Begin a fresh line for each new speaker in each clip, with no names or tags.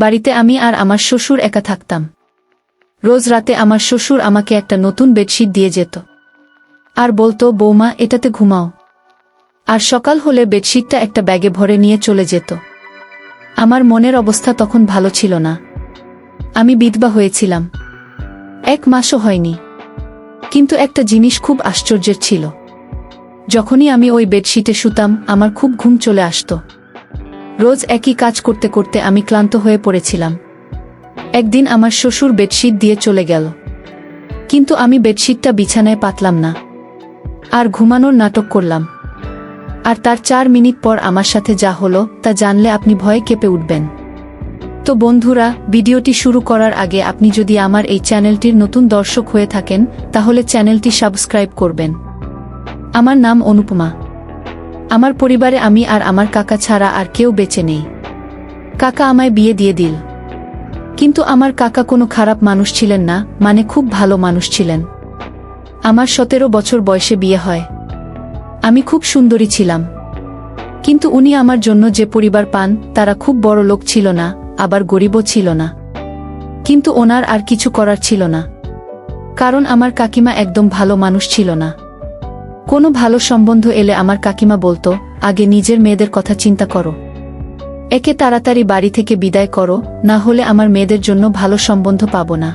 বাড়িতে আমি আর আমার শ্বশুর একা থাকতাম। রোজ রাতে আমার শ্বশুর আমাকে একটা নতুন বেডশিট দিয়ে যেত আর বলতো, বৌমা, এটাতে ঘুমাও। আর সকাল হলে বেডশিটটা একটা ব্যাগে ভরে নিয়ে চলে যেত। আমার মনের অবস্থা তখন ভালো ছিল না। আমি বিধবা হয়েছিলাম, 1 মাসও হয়নি। কিন্তু একটা জিনিস খুব আশ্চর্যের ছিল, যখনই আমি ওই বেডশিটে শুতাম আমার খুব ঘুম চলে আসতো। রোজ একই কাজ করতে করতে আমি ক্লান্ত হয়ে পড়েছিলাম। একদিন আমার শ্বশুর বেডশিট দিয়ে চলে গেল, কিন্তু আমি বেডশিটটা বিছানায় পাতলাম না, আর ঘুমানোর নাটক করলাম। আর তার 4 মিনিট পর আমার সাথে যা হলো তা জানলে আপনি ভয়ে কেঁপে উঠবেন। তো বন্ধুরা, ভিডিওটি শুরু করার আগে আপনি যদি আমার এই চ্যানেলটির নতুন দর্শক হয়ে থাকেন তাহলে চ্যানেলটি সাবস্ক্রাইব করবেন। আমার নাম অনুপমা। আমার পরিবারে আমি আর আমার কাকা ছাড়া আর কেউ বেঁচে নেই। কাকা আমায় বিয়ে দিয়ে দিল, কিন্তু আমার কাকা কোনো খারাপ মানুষ ছিলেন না, মানে খুব ভালো মানুষ ছিলেন। আমার 17 বছর বয়সে বিয়ে হয়। আমি খুব সুন্দরী ছিলাম, কিন্তু উনি আমার জন্য যে পরিবার পান তারা খুব বড় লোক ছিল না, আবার গরিবও ছিল না। কিন্তু ওনার আর কিছু করার ছিল না, কারণ আমার কাকিমা একদম ভালো মানুষ ছিল না। কোনো ভালো সম্বন্ধ এলে আমার কাকিমা বলতো, আগে নিজের মেয়েদের কথা চিন্তা করো, একে তাড়াতাড়ি বাড়ি থেকে বিদায় করো, না হলে আমার মেয়েদের জন্য ভালো সম্বন্ধ পাবো না।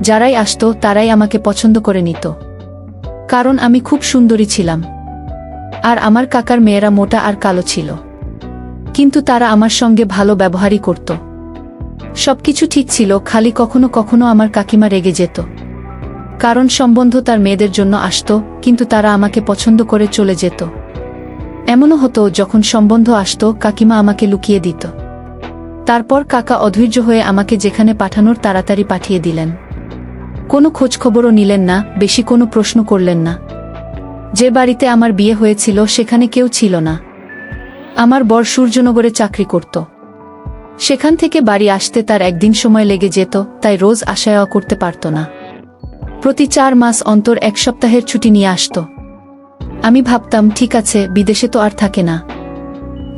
যারাই আসতো তারাই আমাকে পছন্দ করে নিত, কারণ আমি খুব সুন্দরী ছিলাম। আর আমার কাকার মেয়েরা মোটা আর কালো ছিল, কিন্তু তারা আমার সঙ্গে ভালো ব্যবহারই করত। সবকিছু ঠিক ছিল, খালি কখনো কখনো আমার কাকিমা রেগে যেত, কারণ সম্বন্ধ তার মেয়েদের জন্য আসতো, কিন্তু তারা আমাকে পছন্দ করে চলে যেত। এমনও হতো যখন সম্বন্ধ আসতো কাকিমা আমাকে লুকিয়ে দিত। তারপর কাকা অধৈর্য হয়ে আমাকে যেখানে পাঠানোর তাড়াতাড়ি পাঠিয়ে দিলেন। কোনো খোঁজখবরও নিলেন না, বেশি কোনো প্রশ্ন করলেন না। যে বাড়িতে আমার বিয়ে হয়েছিল সেখানে কেউ ছিল না। আমার বর সূর্যনগরে চাকরি করত। সেখান থেকে বাড়ি আসতে তার একদিন সময় লেগে যেত, তাই রোজ আসা যাওয়া করতে পারত না। প্রতি 4 মাস অন্তর 1 সপ্তাহের ছুটি নিয়ে আসত। আমি ভাবতাম, ঠিক আছে, বিদেশে তো আর থাকে না,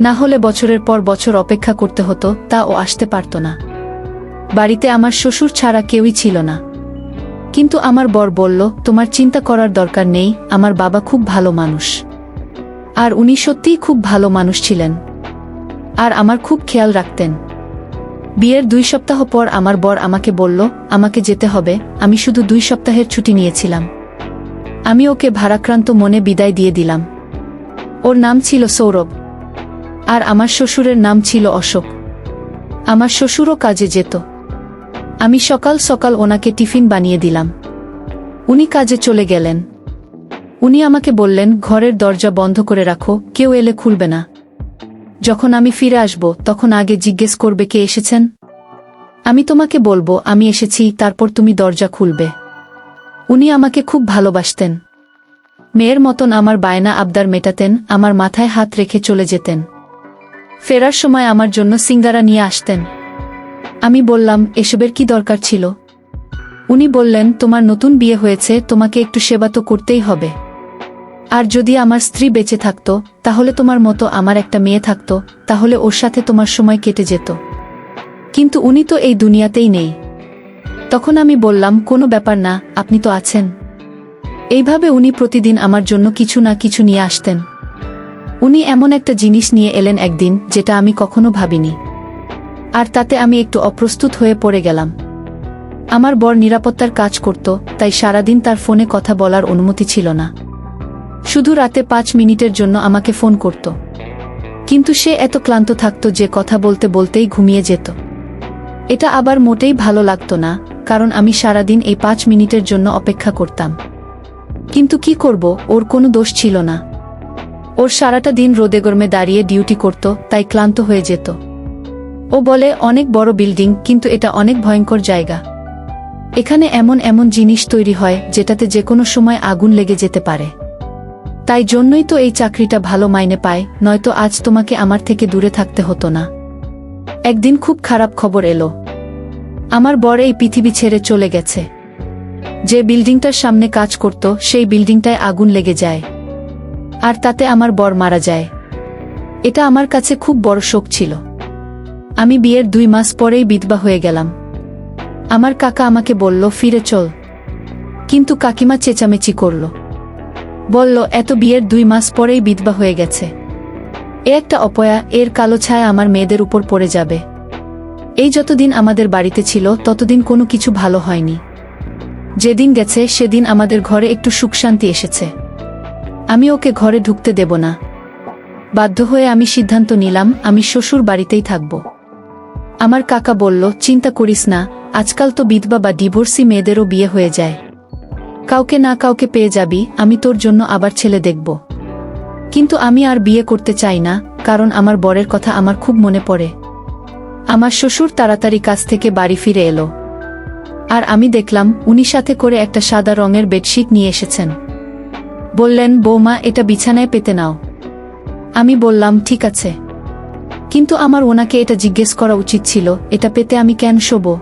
না হলে বছরের পর বছর অপেক্ষা করতে হতো, তা ও আসতে পারত না। বাড়িতে আমার শ্বশুর ছাড়া কেউই ছিল না। কিন্তু আমার বর বলল, তোমার চিন্তা করার দরকার নেই, আমার বাবা খুব ভালো মানুষ। আর উনি সত্যিই খুব ভালো মানুষ ছিলেন, আর আমার খুব খেয়াল রাখতেন। বিয়ের 2 সপ্তাহ পর আমার বর আমাকে বলল, আমাকে যেতে হবে। আমি শুধু 2 সপ্তাহের ছুটি নিয়েছিলাম। আমি ওকে ভারাক্রান্ত মনে বিদায় দিয়ে দিলাম। ওর নাম ছিল সৌরভ, আর আমার শ্বশুরের নাম ছিল অশোক। আমার শ্বশুরও কাজে যেত। আমি সকাল সকাল ওনাকে টিফিন বানিয়ে দিলাম। উনি কাজে চলে গেলেন। উনি আমাকে বললেন, ঘরের দরজা বন্ধ করে রাখো, কেউ এলে খুলবে না। যখন আমি ফিরে আসব তখন আগে জিজ্ঞেস করবে কে এসেছেন। আমি তোমাকে বলবো আমি এসেছি, তারপর তুমি দরজা খুলবে। উনি আমাকে খুব ভালোবাসতেন। মেয়ের মতন আমার বায়না আবদার মেটাতেন, আমার মাথায় হাত রেখে চলে যেতেন। ফেরার সময় আমার জন্য সিঙ্গারা নিয়ে আসতেন। আমি বললাম, এসবের কি দরকার ছিল? উনি বললেন, তোমার নতুন বিয়ে হয়েছে, তোমাকে একটু সেবা তো করতেই হবে। আর যদি আমার স্ত্রী বেঁচে থাকতো, তাহলে তোমার মতো আমার একটা মেয়ে থাকতো, তাহলে ওর সাথে তোমার সময় কেটে যেত। কিন্তু উনি তো এই দুনিয়াতেই নেই। তখন আমি বললাম, কোনো ব্যাপার না, আপনি তো আছেন। এইভাবে উনি প্রতিদিন আমার জন্য কিছু না কিছু নিয়ে আসতেন। উনি এমন একটা জিনিস নিয়ে এলেন একদিন, যেটা আমি কখনো ভাবিনি। আর তাতে আমি একটু অপ্রস্তুত হয়ে পড়ে গেলাম। আমার বর নিরাপত্তার কাজ করত, তাই সারাদিন তার ফোনে কথা বলার অনুমতি ছিল না। শুধু রাতে 5 মিনিটের জন্য আমাকে ফোন করত। কিন্তু সে এত ক্লান্ত থাকত যে কথা বলতে বলতেই ঘুমিয়ে যেত। এটা আবার মোটেই ভালো লাগতো না, কারণ আমি সারাদিন এই 5 মিনিটের জন্য অপেক্ষা করতাম। কিন্তু কি করব, ওর কোনো দোষ ছিল না। ওর সারাটা দিন রোদে গরমে দাঁড়িয়ে ডিউটি করত, তাই ক্লান্ত হয়ে যেত। ও বলে, অনেক বড় বিল্ডিং, কিন্তু এটা অনেক ভয়ঙ্কর জায়গা। এখানে এমন এমন জিনিস তৈরি হয় যেটাতে যে কোনো সময় আগুন লেগে যেতে পারে। তাই জন্যই তো এই চাকরিটা ভালো মাইনে পায়, নয়তো আজ তোমাকে আমার থেকে দূরে থাকতে হতো না। একদিন খুব খারাপ খবর এলো। আমার বর এই পৃথিবী ছেড়ে চলে গেছে। যে বিল্ডিংটার সামনে কাজ করত সেই বিল্ডিংটায় আগুন লেগে যায়, আর তাতে আমার বর মারা যায়। এটা আমার কাছে খুব বড় শোক ছিল। আমি বিয়ের 2 মাস পরেই বিধবা হয়ে গেলাম। আমার কাকা আমাকে বলল, ফিরে চল। কিন্তু কাকিমা চেঁচামেচি করল, বলল, এত বিয়ের 2 মাস পরেই বিধবা হয়ে গেছে, এ একটা অপয়া, এর কালো ছায়া আমার মেয়েদের উপর পড়ে যাবে। এই যতদিন আমাদের বাড়িতে ছিল ততদিন কোনো কিছু ভালো হয়নি। যেদিন গেছে সেদিন আমাদের ঘরে একটু সুখ শান্তি এসেছে। আমি ওকে ঘরে ঢুকতে দেব না। বাধ্য হয়ে আমি সিদ্ধান্ত নিলাম আমি শ্বশুর বাড়িতেই থাকব। আমার কাকা বলল, চিন্তা করিস না, আজকাল তো বিধবা বা ডিভোর্সি মেয়েদেরও বিয়ে হয়ে যায়। কাউকে না কাউকে পেয়ে যাবি, আমি তোর জন্য আবার ছেলে দেখব। কিন্তু আমি আর বিয়ে করতে চাই না, কারণ আমার বরের কথা আমার খুব মনে পড়ে। আমার শ্বশুর তাড়াতাড়ি কাজ থেকে বাড়ি ফিরে এলো, আর আমি দেখলাম উনি সাথে করে একটা সাদা রঙের বেডশিট নিয়ে এসেছেন। বললেন, বৌমা, এটা বিছানায় পেতে নাও। আমি বললাম, ঠিক আছে। কিন্তু আমার ওনাকে এটা জিজ্ঞেস করা উচিত ছিল, এটা পেতে আমি কেন শোবো?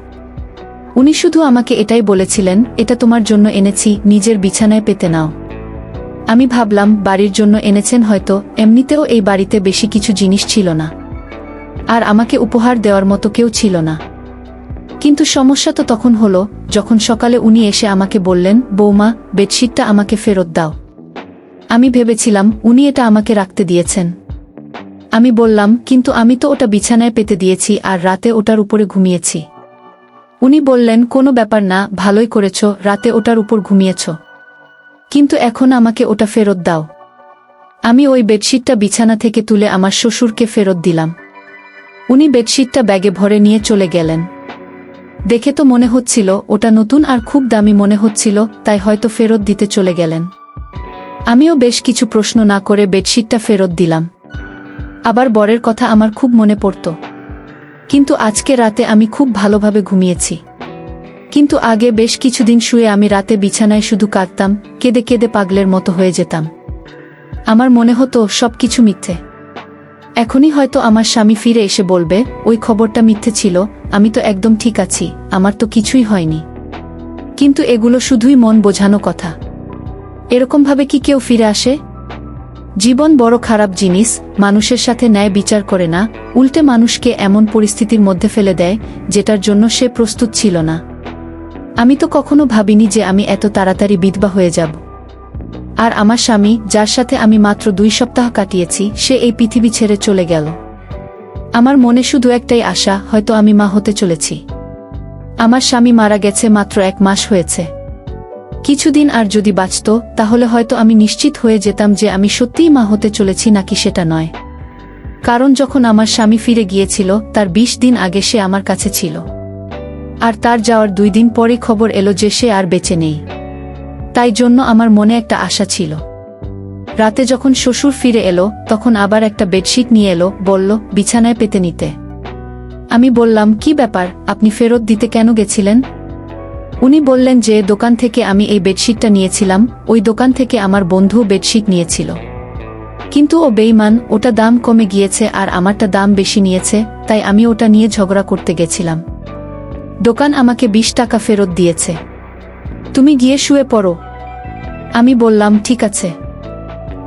উনি শুধু আমাকে এটাই বলেছিলেন, এটা তোমার জন্য এনেছি, নিজের বিছানায় পেতে নাও। আমি ভাবলাম বাড়ির জন্য এনেছেন হয়তো, এমনিতেও এই বাড়িতে বেশি কিছু জিনিস ছিল না, আর আমাকে উপহার দেওয়ার মতো কেউ ছিল না। কিন্তু সমস্যা তো তখন হলো যখন সকালে উনি এসে আমাকে বললেন, বৌমা, বেডশিটটা আমাকে ফেরত দাও। আমি ভেবেছিলাম উনি এটা আমাকে রাখতে দিয়েছেন। আমি বললাম, কিন্তু আমি তো ওটা বিছানায় পেতে দিয়েছি আর রাতে ওটার উপরে ঘুমিয়েছি। উনি বললেন, কোনো ব্যাপার না, ভালোই করেছ, রাতে ওটার উপর ঘুমিয়েছ, কিন্তু এখন আমাকে ওটা ফেরত দাও। আমি ওই বেডশিটটা বিছানা থেকে তুলে আমার শ্বশুরকে ফেরত দিলাম। উনি বেডশিটটা ব্যাগে ভরে নিয়ে চলে গেলেন। দেখে তো মনে হচ্ছিল ওটা নতুন আর খুব দামি মনে হচ্ছিল, তাই হয়তো ফেরত দিতে চলে গেলেন। আমিও বেশ কিছু প্রশ্ন না করে বেডশিটটা ফেরত দিলাম। আবার বরের কথা আমার খুব মনে পড়ত। কিন্তু আজকে রাতে আমি খুব ভালোভাবে ঘুমিয়েছি। কিন্তু আগে বেশ কিছুদিন শুয়ে আমি রাতে বিছানায় শুধু কাঁদতাম, কেঁদে কেঁদে পাগলের মতো হয়ে যেতাম। আমার মনে হতো সবকিছু মিথ্যে। এখনই হয়তো আমার স্বামী ফিরে এসে বলবে, ওই খবরটা মিথ্যে ছিল, আমি তো একদম ঠিক আছি, আমার তো কিছুই হয়নি। কিন্তু এগুলো শুধুই মন বোঝানো কথা। এরকমভাবে কি কেউ ফিরে আসে? জীবন বড় খারাপ জিনিস, মানুষের সাথে ন্যায় বিচার করে না, উল্টে মানুষকে এমন পরিস্থিতির মধ্যে ফেলে দেয় যেটার জন্য সে প্রস্তুত ছিল না। আমি তো কখনো ভাবিনি যে আমি এত তাড়াতাড়ি বিধবা হয়ে যাব। আর আমার স্বামী, যার সাথে আমি মাত্র 2 সপ্তাহ কাটিয়েছি, সে এই পৃথিবী ছেড়ে চলে গেল। আমার মনে শুধু একটাই আশা, হয়তো আমি মা হতে চলেছি। আমার স্বামী মারা গেছে মাত্র 1 মাস হয়েছে। কিছুদিন আর যদি বাঁচত, তাহলে হয়তো আমি নিশ্চিত হয়ে যেতাম যে আমি সত্যিই মা হতে চলেছি নাকি সেটা নয়। কারণ যখন আমার স্বামী ফিরে গিয়েছিল তার 20 দিন আগে সে আমার কাছে ছিল, আর তার যাওয়ার 2 দিন পরে খবর এলো যে সে আর বেঁচে নেই। তাই জন্য আমার মনে একটা আশা ছিল। রাতে যখন শ্বশুর ফিরে এলো তখন আবার একটা বেডশিট নিয়ে এলো, বলল, বিছানায় পেতে নিতে। আমি বললাম, কি ব্যাপার, আপনি ফেরত দিতে কেন গেছিলেন? উনি বললেন যে দোকান থেকে আমি এই বেডশিটটা নিয়েছিলাম, ওই দোকান থেকে আমার বন্ধু বেডশিট নিয়েছিল, কিন্তু ও বেঈমান, ওটা দাম কমে গিয়েছে আর আমারটা দাম বেশি নিয়েছে, তাই আমি ওটা নিয়ে ঝগড়া করতে গেছিলাম। দোকান আমাকে 20 টাকা ফেরত দিয়েছে। তুমি গিয়ে শুয়ে পড়ো। আমি বললাম, ঠিক আছে।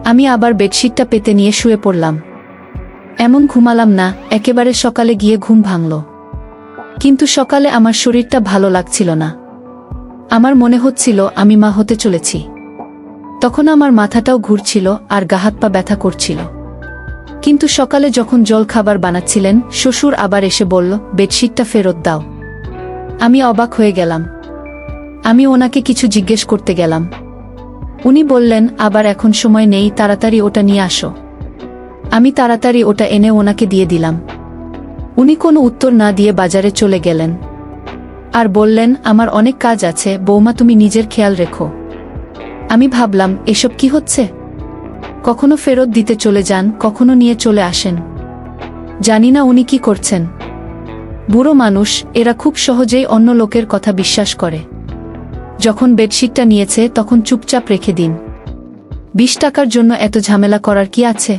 আমি আবার বেডশিটটা পেতে নিয়ে শুয়ে পড়লাম। এমন ঘুমালাম না, একেবারে সকালে গিয়ে ঘুম ভাঙল। কিন্তু সকালে আমার শরীরটা ভালো লাগছিল না। আমার মনে হচ্ছিল আমি মা হতে চলেছি। তখন আমার মাথাটাও ঘুরছিল আর গা হাত পা ব্যথা করছিল। কিন্তু সকালে যখন জল খাবার বানাচ্ছিলেন, শ্বশুর আবার এসে বলল, বেডশিটটা ফেরত দাও। আমি অবাক হয়ে গেলাম। আমি ওনাকে কিছু জিজ্ঞেস করতে গেলাম। উনি বললেন, আবার এখন সময় নেই, তাড়াতাড়ি ওটা নিয়ে আসো। আমি তাড়াতাড়ি ওটা এনে ওনাকে দিয়ে দিলাম। উনি কোনো উত্তর না দিয়ে বাজারে চলে গেলেন আর বললেন, আমার অনেক কাজ আছে, বৌমা তুমি নিজের খেয়াল রেখো। আমি ভাবলাম, এসব কি হচ্ছে? কখনো ফেরত দিতে চলে যান, কখনো নিয়ে চলে আসেন। জানি না উনি কি করছেন। বুড়ো মানুষ, এরা খুব সহজেই অন্য লোকের কথা বিশ্বাস করে। যখন বেডশিটটা নিয়েছে তখন চুপচাপ রেখে দিন। 20 টাকার জন্য এত ঝামেলা করার কি আছে?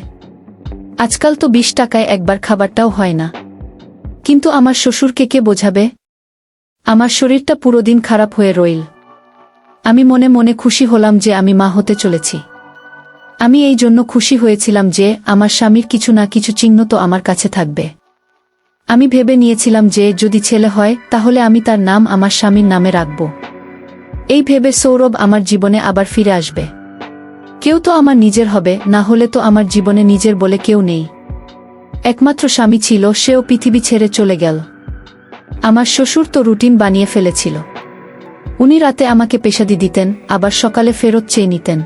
আজকাল তো 20 টাকায় একবার খাবারটাও হয় না। কিন্তু আমার শ্বশুরকে কে বোঝাবে? আমার শরীরটা পুরো দিন খারাপ হয়ে রইল। আমি মনে মনে খুশি হলাম যে আমি মা হতে চলেছি। আমি এই জন্য খুশি হয়েছিলাম যে আমার স্বামীর কিছু না কিছু চিহ্ন তো আমার কাছে থাকবে। আমি ভেবে নিয়েছিলাম যে যদি ছেলে হয় তাহলে আমি তার নাম আমার স্বামীর নামে রাখব। এই ভেবে সৌরভ আমার জীবনে আবার ফিরে আসবে। কেউ তো আমার নিজের হবে, না হলে তো আমার জীবনে নিজের বলে কেউ নেই। একমাত্র স্বামী ছিল, সেও পৃথিবী ছেড়ে চলে গেল। আমার শ্বশুর তো রুটিন বানিয়ে ফেলেছিল। উনি রাতে আমাকে পেশাদি দিতেন, আবার সকালে ফেরত চেয়ে নিতেন।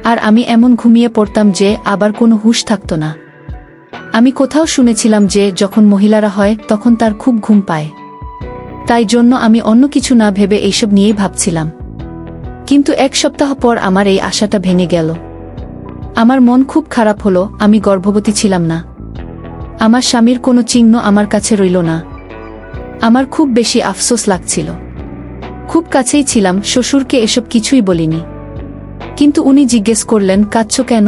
আর আমি এমন ঘুমিয়ে পড়তাম যে আবার কোনো হুঁশ থাকত না। আমি কোথাও শুনেছিলাম যে যখন মহিলারা হয় তখন তার খুব ঘুম পায়। তাই জন্য আমি অন্য কিছু না ভেবে এইসব নিয়েই ভাবছিলাম। কিন্তু এক সপ্তাহ পর আমার এই আশাটা ভেঙে গেল। আমার মন খুব খারাপ হলো। আমি গর্ভবতী ছিলাম না। আমার স্বামীর কোনো চিহ্ন আমার কাছে রইল না। আমার খুব বেশি আফসোস লাগছিল। খুব কাছেই ছিলাম, শ্বশুরকে এসব কিছুই বলিনি। কিন্তু উনি জিজ্ঞেস করলেন, কাঁদছো কেন?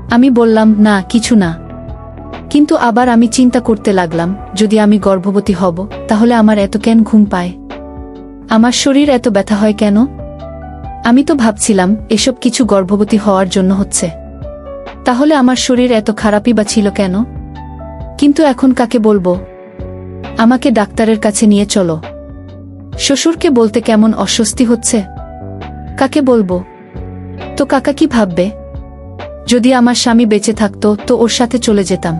আমি বললাম, না কিছু না। কিন্তু আবার আমি চিন্তা করতে লাগলাম, যদি আমি গর্ভবতী হব তাহলে আমার এত কেন ঘুম পায়? আমার শরীর এত ব্যথা হয় কেন? আমি তো ভাবছিলাম এসব কিছু গর্ভবতী হওয়ার জন্য হচ্ছে। তাহলে আমার শরীর এত খারাপই বা ছিল কেন? কিন্তু এখন কাকে বলবো? আমাকে ডাক্তারের কাছে নিয়ে চলো। শ্বশুরকে বলতে কেমন অস্বস্তি হচ্ছে। কাকে বলবো? তো কাকা কি ভাববে? যদি আমার স্বামী বেঁচে থাকতো তো ওর সাথে চলে যেতাম।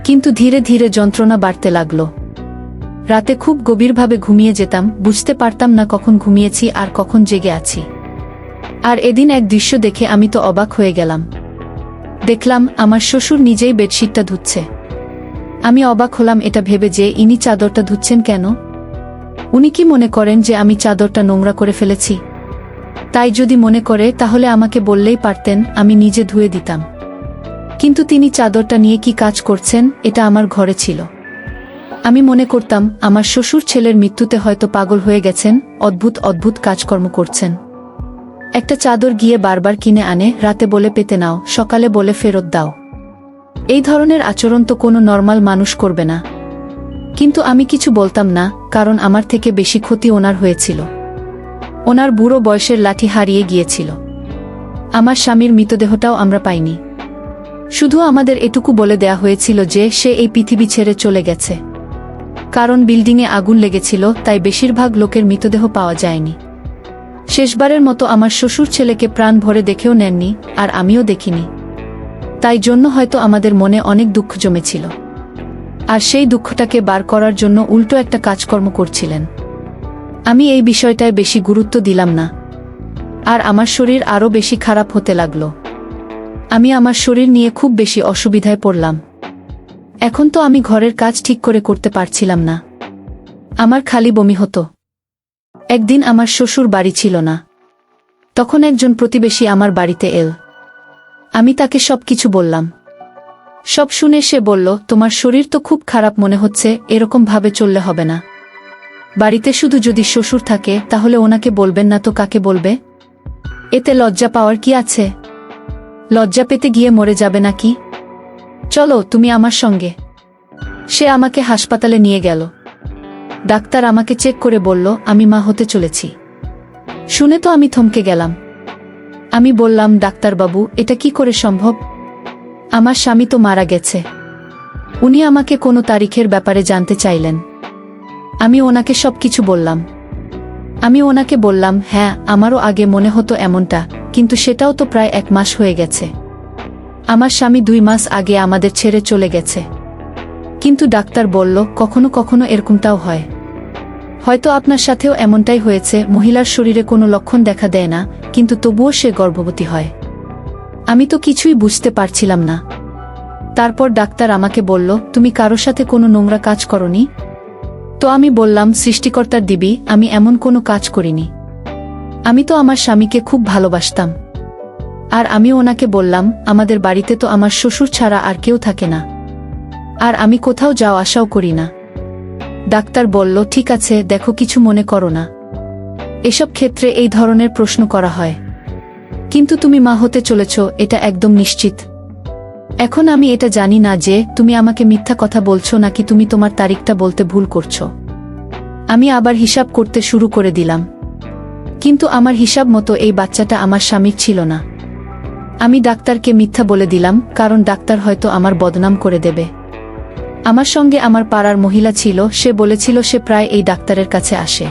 কিন্তু ধীরে ধীরে যন্ত্রণা বাড়তে লাগলো। রাতে খুব গভীরভাবে ঘুমিয়ে যেতাম, বুঝতে পারতাম না কখন ঘুমিয়েছি আর কখন জেগে আছি। আর এদিন এক দৃশ্য দেখে আমি তো অবাক হয়ে গেলাম। দেখলাম আমার শ্বশুর নিজেই বেডশিটটা ধুচ্ছে। আমি অবাক হলাম এটা ভেবে যে ইনি চাদরটা ধুচ্ছেন কেন? উনি কি মনে করেন যে আমি চাদরটা নোংরা করে ফেলেছি? তাই যদি মনে করে তাহলে আমাকে বললেই পারতেন, আমি নিজে ধুয়ে দিতাম। কিন্তু তিনি চাদরটা নিয়ে কি কাজ করছেন, এটা আমার ঘরে ছিল। আমি মনে করতাম আমার শ্বশুর ছেলের মৃত্যুতে হয়তো পাগল হয়ে গেছেন, অদ্ভুত অদ্ভুত কাজকর্ম করছেন। একটা চাদর গিয়ে বারবার কিনে আনে, রাতে বলে পেতে নাও, সকালে বলে ফেরত দাও। এই ধরনের আচরণ তো কোনো নরমাল মানুষ করবে না। কিন্তু আমি কিছু বলতাম না, কারণ আমার থেকে বেশি ক্ষতি ওনার হয়েছিল। ওনার বুড়ো বয়সের লাঠি হারিয়ে গিয়েছিল। আমার স্বামীর মৃতদেহটাও আমরা পাইনি। শুধু আমাদের এটুকু বলে দেয়া হয়েছিল যে সে এই পৃথিবী ছেড়ে চলে গেছে। কারণ বিল্ডিংয়ে আগুন লেগেছিল, তাই বেশিরভাগ লোকের মৃতদেহ পাওয়া যায়নি। শেষবারের মতো আমার শ্বশুর ছেলেকে প্রাণ ভরে দেখেও নেননি, আর আমিও দেখিনি। তাই জন্য হয়তো আমাদের মনে অনেক দুঃখ জমেছিল। আর সেই দুঃখটাকে বার করার জন্য উল্টো একটা কাজকর্ম করছিলেন। আমি এই বিষয়টায় বেশি গুরুত্ব দিলাম না। আর আমার শরীর আরও বেশি খারাপ হতে লাগলো। আমি আমার শরীর নিয়ে খুব বেশি অসুবিধায় পড়লাম। এখন তো আমি ঘরের কাজ ঠিক করে করতে পারছিলাম না। আমার খালি বমি হতো। একদিন আমার শ্বশুর বাড়ি ছিল না। তখন একজন প্রতিবেশী আমার বাড়িতে এল। আমি তাকে সবকিছু বললাম। সব শুনে সে বলল, তোমার শরীর তো খুব খারাপ মনে হচ্ছে, এরকম ভাবে চললে হবে না। বাড়িতে শুধু যদি শ্বশুর থাকে তাহলে ওনাকে বলবেন না তো কাকে বলবে? এতে লজ্জা পাওয়ার কি আছে? লজ্জা পেতে গিয়ে মরে যাবে নাকি? চলো তুমি আমার সঙ্গে। সে আমাকে হাসপাতালে নিয়ে গেল। ডাক্তার আমাকে চেক করে বলল আমি মা হতে চলেছি। শুনে তো আমি থমকে গেলাম। আমি বললাম, ডাক্তারবাবু, এটা কি করে সম্ভব? আমার স্বামী তো মারা গেছে। উনি আমাকে কোনো তারিখের ব্যাপারে জানতে চাইলেন। আমি ওনাকে সবকিছু বললাম। আমি ওনাকে বললাম, হ্যাঁ আমারও আগে মনে হতো এমনটা, কিন্তু সেটাও তো প্রায় 1 মাস হয়ে গেছে। আমার স্বামী 2 মাস আগে আমাদের ছেড়ে চলে গেছে। কিন্তু ডাক্তার বলল, কখনো কখনো এরকমটাও হয়। হয়তো আপনার সাথেও এমনটাই হয়েছে, মহিলার শরীরে কোনো লক্ষণ দেখা দেয় না, কিন্তু তবুও সে গর্ভবতী হয়। আমি তো কিছুই বুঝতে পারছিলাম না। তারপর ডাক্তার আমাকে বলল, তুমি কারো সাথে কোনো নোংরা কাজ করনি? তো আমি বললাম, সৃষ্টিকর্তার দিবি, আমি এমন কোনো কাজ করিনি। আমি তো আমার স্বামীকে খুব ভালোবাসতাম। আর আমি ওনাকে বললাম, আমাদের বাড়িতে তো আমার শ্বশুর ছাড়া আর কেউ থাকে না। আর আমি কোথাও যাওয়া আসাও করি না। ডাক্তার বলল, ঠিক আছে, দেখো কিছু মনে করো না। এসব ক্ষেত্রে এই ধরনের প্রশ্ন করা হয়। কিন্তু তুমি মা হতে চলেছ, এটা একদম নিশ্চিত। এখন আমি এটা জানি না যে তুমি আমাকে মিথ্যা কথা বলছো নাকি তুমি তোমার তারিখটা বলতে ভুল করছো। আমি আবার হিসাব করতে শুরু করে দিলাম। কিন্তু আমার হিসাব মতো এই বাচ্চাটা আমার স্বামীর ছিল না। আমি ডাক্তারকে মিথ্যা বলে দিলাম, কারণ ডাক্তার হয়তো আমার বদনাম করে দেবে। আমার সঙ্গে আমার পাড়ার মহিলা ছিল, সে বলেছিল সে প্রায় এই ডাক্তারের কাছে আসে।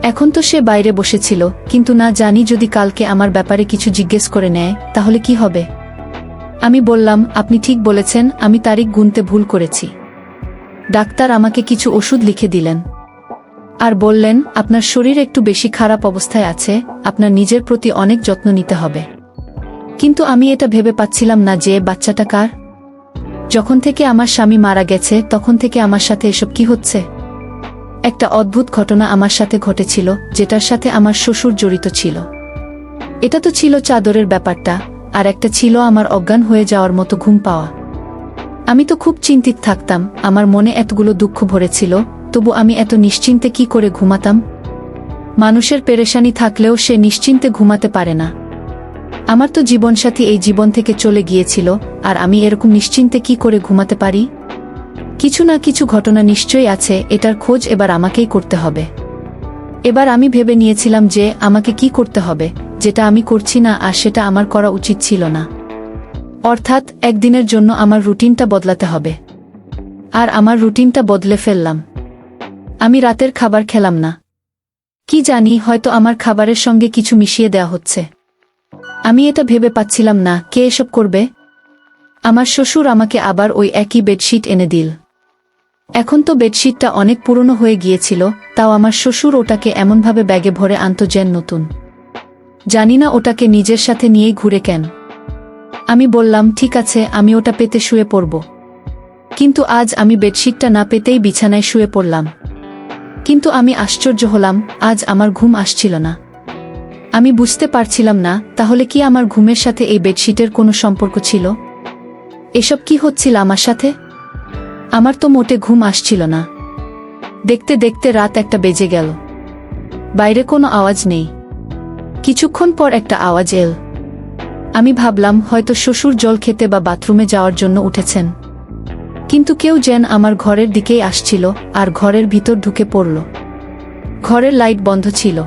এখন তো সে বাইরে বসেছিল, কিন্তু না জানি যদি কালকে আমার ব্যাপারে কিছু জিজ্ঞেস করে নেয় তাহলে কি হবে। আমি বললাম, আপনি ঠিক বলেছেন, আমি তারিখ গুনতে ভুল করেছি। ডাক্তার আমাকে কিছু ওষুধ লিখে দিলেন আর বললেন, আপনার শরীর একটু বেশি খারাপ অবস্থায় আছে, আপনার নিজের প্রতি অনেক যত্ন নিতে হবে। কিন্তু আমি এটা ভেবে পাচ্ছিলাম না যে বাচ্চাটা কার। যখন থেকে আমার স্বামী মারা গেছে তখন থেকে আমার সাথে এসব কি হচ্ছে। একটা অদ্ভুত ঘটনা আমার সাথে ঘটেছিল, যেটার সাথে আমার শ্বশুর জড়িত ছিল। এটা তো ছিল চাদরের ব্যাপারটা, আর একটা ছিল আমার অজ্ঞান হয়ে যাওয়ার মতো ঘুম পাওয়া। আমি তো খুব চিন্তিত থাকতাম, আমার মনে এতগুলো দুঃখ ভরেছিল, তবু আমি এত নিশ্চিন্তে কি করে ঘুমাতাম। মানুষের পেরেশানি থাকলেও সে নিশ্চিন্তে ঘুমাতে পারে না। আমার তো জীবনসাথী এই জীবন থেকে চলে গিয়েছিল, আর আমি এরকম নিশ্চিন্তে কি করে ঘুমাতে পারি। কিছু না কিছু ঘটনা নিশ্চয়ই আছে, এটার খোঁজ এবার আমাকেই করতে হবে। এবার আমি ভেবে নিয়েছিলাম যে আমাকে কি করতে হবে, যেটা আমি করছি না, আর সেটা আমার করা উচিত ছিল না। অর্থাৎ একদিনের জন্য আমার রুটিনটা বদলাতে হবে। আর আমার রুটিনটা বদলে ফেললাম। আমি রাতের খাবার খেলাম না। কি জানি, হয়তো আমার খাবারের সঙ্গে কিছু মিশিয়ে দেওয়া হচ্ছে। আমি এটা ভেবে পাচ্ছিলাম না কে এসব করবে। আমার শ্বশুর আমাকে আবার ওই একই বেডশিট এনে দিল। এখন তো বেডশিটটা অনেক পুরনো হয়ে গিয়েছিল, তাও আমার শ্বশুর ওটাকে এমনভাবে ব্যাগে ভরে আনতো যেন নতুন। জানি না ওটাকে নিজের সাথে নিয়েই ঘুরে কেন। আমি বললাম, ঠিক আছে, আমি ওটা পেতে শুয়ে পড়ব। কিন্তু আজ আমি বেডশিটটা না পেতেই বিছানায় শুয়ে পড়লাম। কিন্তু আমি আশ্চর্য হলাম, আজ আমার ঘুম আসছিল না। আমি বুঝতে পারছিলাম না, তাহলে কি আমার ঘুমের সাথে এই বেডশিটের কোনো সম্পর্ক ছিল। এসব কি হচ্ছিল আমার সাথে। আমার তো মোটে ঘুম আসছিল না। দেখতে দেখতে রাত 1টা বেজে গেল। বাইরে কোনো আওয়াজ নেই। কিছুক্ষণ পর একটা আওয়াজ এল। আমি ভাবলাম হয়তো শ্বশুর জল খেতে বা বাথরুমে যাওয়ার জন্য উঠেছেন। কিন্তু কেউ যেন আমার ঘরের দিকেই আসছিল, আর ঘরের ভিতর ঢুকে পড়ল। ঘরের লাইট বন্ধ ছিল।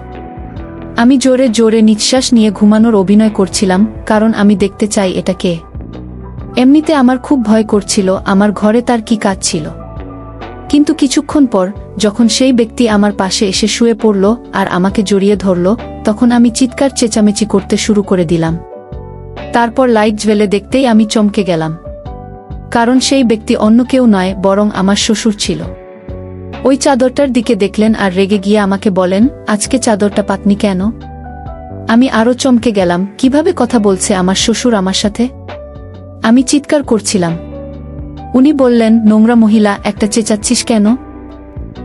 আমি জোরে জোরে নিঃশ্বাস নিয়ে ঘুমানোর অভিনয় করছিলাম, কারণ আমি দেখতে চাই এটা কে। এমনিতে আমার খুব ভয় করছিল আমার ঘরে তার কি কাজ ছিল। কিন্তু কিছুক্ষণ পর যখন সেই ব্যক্তি আমার পাশে এসে শুয়ে পড়ল আর আমাকে জড়িয়ে ধরল, তখন আমি চিৎকার চেঁচামেচি করতে শুরু করে দিলাম। তারপর লাইট জ্বেলে দেখতেই আমি চমকে গেলাম, কারণ সেই ব্যক্তি অন্য কেউ নয়, বরং আমার শ্বশুর ছিল। ওই চাদরটার দিকে দেখলেন আর রেগে গিয়ে আমাকে বলেন, আজকে চাদরটা পাতনি কেন। আমি আরো চমকে গেলাম, কিভাবে কথা বলছে আমার শ্বশুর আমার সাথে। আমি চিৎকার করছিলাম। উনি বললেন, নোংরা মহিলা, একটা চেঁচাচ্ছিস কেন।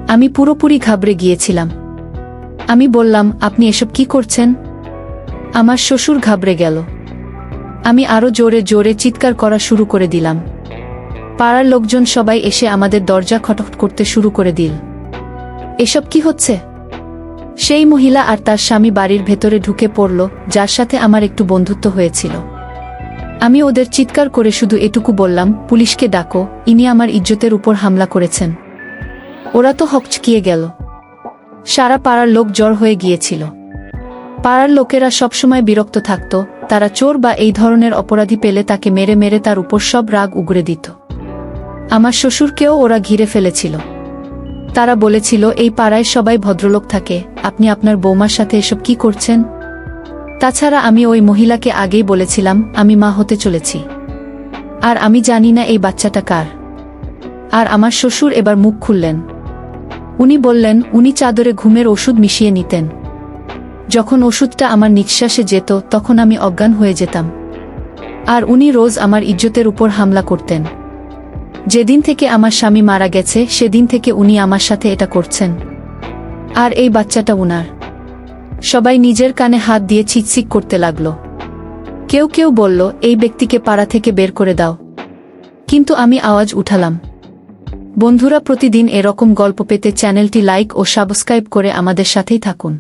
আমি পুরোপুরি ঘাবড়ে গিয়েছিলাম। আমি বললাম, আপনি এসব কি করছেন। আমার শ্বশুর ঘাবড়ে গেল। আমি আরো জোরে জোরে চিৎকার করা শুরু করে দিলাম। পাড়ার লোকজন সবাই এসে আমাদের দরজা খটখট করতে শুরু করে দিল। এসব কি হচ্ছে। সেই মহিলা আর তার স্বামী বাড়ির ভেতরে ঢুকে পড়ল, যার সাথে আমার একটু বন্ধুত্ব হয়েছিল। আমি ওদের চিৎকার করে শুধু এটুকু বললাম, পুলিশকে ডাকো, ইনি আমার ইজ্জতের উপর হামলা করেছেন। ওরা তো হকচকিয়ে গেল। সারা পাড়ার লোক জড় হয়ে গিয়েছিল। পাড়ার লোকেরা সবসময় বিরক্ত থাকত, তারা চোর বা এই ধরনের অপরাধী পেলে তাকে মেরে মেরে তার উপর সব রাগ উগরে দিত। আমার শ্বশুরকেও ওরা ঘিরে ফেলেছিল। তারা বলেছিল, এই পাড়ায় সবাই ভদ্রলোক থাকে, আপনি আপনার বৌমার সাথে এসব কি করছেন। তাছাড়া আমি ওই মহিলাকে আগেই বলেছিলাম আমি মা হতে চলেছি, আর আমি জানি না এই বাচ্চাটা কার। আর আমার শ্বশুর এবার মুখ খুললেন। উনি বললেন, উনি চাদরে ঘুমের ওষুধ মিশিয়ে নিতেন। যখন ওষুধটা আমার নিঃশ্বাসে যেত তখন আমি অজ্ঞান হয়ে যেতাম। আর উনি রোজ আমার ইজ্জতের উপর হামলা করতেন। যেদিন থেকে আমার স্বামী মারা গেছে সেদিন থেকে উনি আমার সাথে এটা করছেন। আর এই বাচ্চাটা উনার। সবাই নিজের কানে হাত দিয়ে চিকচিক করতে লাগলো। কেউ কেউ বলল, এই ব্যক্তিকে পাড়া থেকে বের করে দাও। কিন্তু আমি আওয়াজ উঠালাম। বন্ধুরা, প্রতিদিন এরকম গল্প পেতে চ্যানেলটি লাইক ও সাবস্ক্রাইব করে আমাদের সাথেই থাকুন।